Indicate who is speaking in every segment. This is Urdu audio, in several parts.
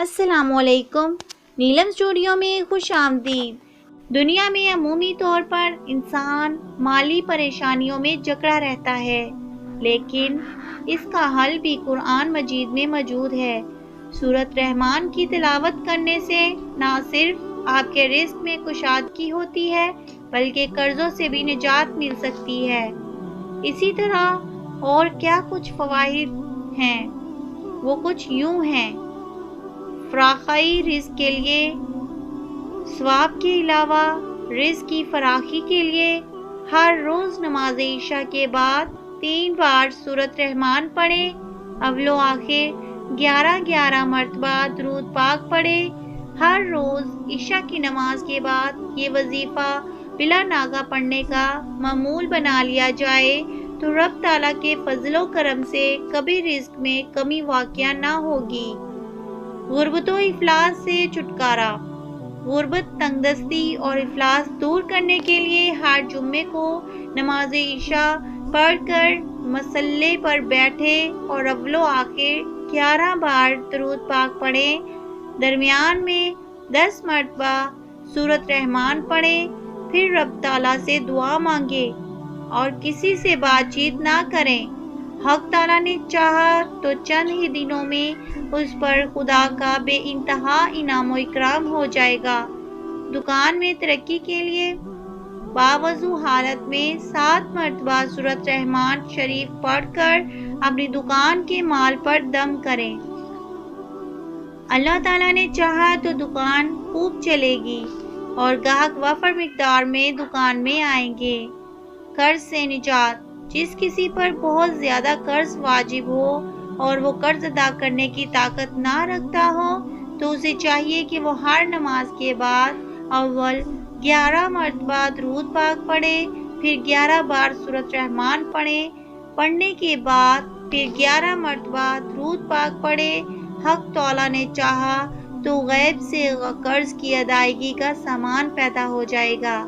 Speaker 1: السلام علیکم، نیلم اسٹوڈیو میں خوش آمدید۔ دنیا میں عمومی طور پر انسان مالی پریشانیوں میں جکڑا رہتا ہے، لیکن اس کا حل بھی قرآن مجید میں موجود ہے۔ سورۃ رحمان کی تلاوت کرنے سے نہ صرف آپ کے رزق میں کشادگی ہوتی ہے بلکہ قرضوں سے بھی نجات مل سکتی ہے۔ اسی طرح اور کیا کچھ فوائد ہیں، وہ کچھ یوں ہیں۔ فراخی رزق کے لیے، ثواب کے علاوہ رزق کی فراخی کے لیے ہر روز نماز عشاء کے بعد 3 بار سورۃ رحمان پڑھیں۔ اول و آخر 11 مرتبہ درود پاک پڑھیں۔ ہر روز عشاء کی نماز کے بعد یہ وظیفہ بلا ناغہ پڑھنے کا معمول بنا لیا جائے تو رب تعالیٰ کے فضل و کرم سے کبھی رزق میں کمی واقع نہ ہوگی۔ غربت و افلاس سے چھٹکارا۔ غربت، تنگ دستی اور افلاس دور کرنے کے لیے ہر جمعے کو نماز عشاء پڑھ کر مصلی پر بیٹھے اور اول و آخر 11 بار درود پاک پڑھیں۔ درمیان میں 10 مرتبہ سورۃ رحمان پڑھیں، پھر رب تعالیٰ سے دعا مانگیں اور کسی سے بات چیت نہ کریں۔ حق تعالیٰ نے چاہا تو چند ہی دنوں میں اس پر خدا کا بے انتہا انعام و اکرام ہو جائے گا۔ دکان میں ترقی کے لیے باوضو حالت میں 7 مرتبہ سورۃ رحمان شریف پڑھ کر اپنی دکان کے مال پر دم کریں۔ اللہ تعالیٰ نے چاہا تو دکان خوب چلے گی اور گاہک وافر مقدار میں دکان میں آئیں گے۔ قرض سے نجات۔ جس کسی پر بہت زیادہ قرض واجب ہو اور وہ قرض ادا کرنے کی طاقت نہ رکھتا ہو تو اسے چاہیے کہ وہ ہر نماز کے بعد اول 11 مرتبہ درود پاک پڑھے، پھر 11 بار سورۃ رحمان پڑھنے کے بعد پھر 11 مرتبہ درود پاک پڑھے۔ حق تعالیٰ نے چاہا تو غیب سے قرض کی ادائیگی کا سامان پیدا ہو جائے گا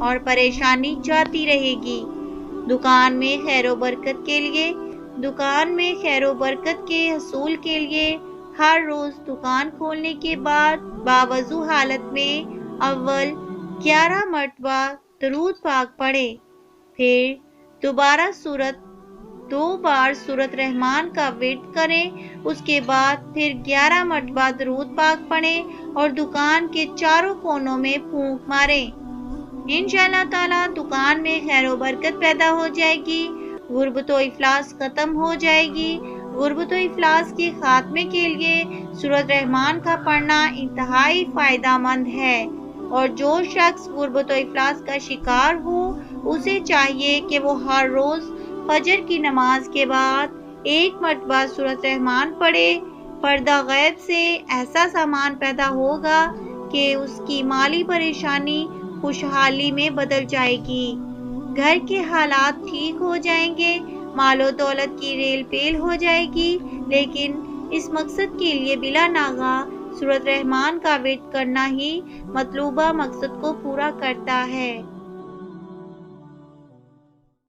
Speaker 1: اور پریشانی جاتی رہے گی۔ دکان میں خیر و برکت کے لیے۔ دکان میں خیر و برکت کے حصول کے لیے ہر روز دکان کھولنے کے بعد باوضو حالت میں اول 11 مرتبہ درود پاک پڑھیں، پھر 2 بار سورۃ رحمان کا ورد کریں، اس کے بعد پھر 11 مرتبہ درود پاک پڑھیں اور دکان کے چاروں کونوں میں پھونک ماریں۔ انشاءاللہ تعالیٰ دکان میں خیر و برکت پیدا ہو جائے گی، غربت و افلاس ختم ہو جائے گی۔ غربت و افلاس کے خاتمے کے لیے سورۃ رحمان کا پڑھنا انتہائی فائدہ مند ہے، اور جو شخص غربت و افلاس کا شکار ہو اسے چاہیے کہ وہ ہر روز فجر کی نماز کے بعد 1 مرتبہ سورۃ رحمان پڑھے۔ پردہ غیب سے ایسا سامان پیدا ہوگا کہ اس کی مالی پریشانی خوشحالی میں بدل جائے گی، گھر کے حالات ٹھیک ہو جائیں گے، مال و دولت کی ریل پیل ہو جائے گی۔ لیکن اس مقصد کے لیے بلا ناغہ سورۃ رحمان کا ورد کرنا ہی مطلوبہ مقصد کو پورا کرتا ہے۔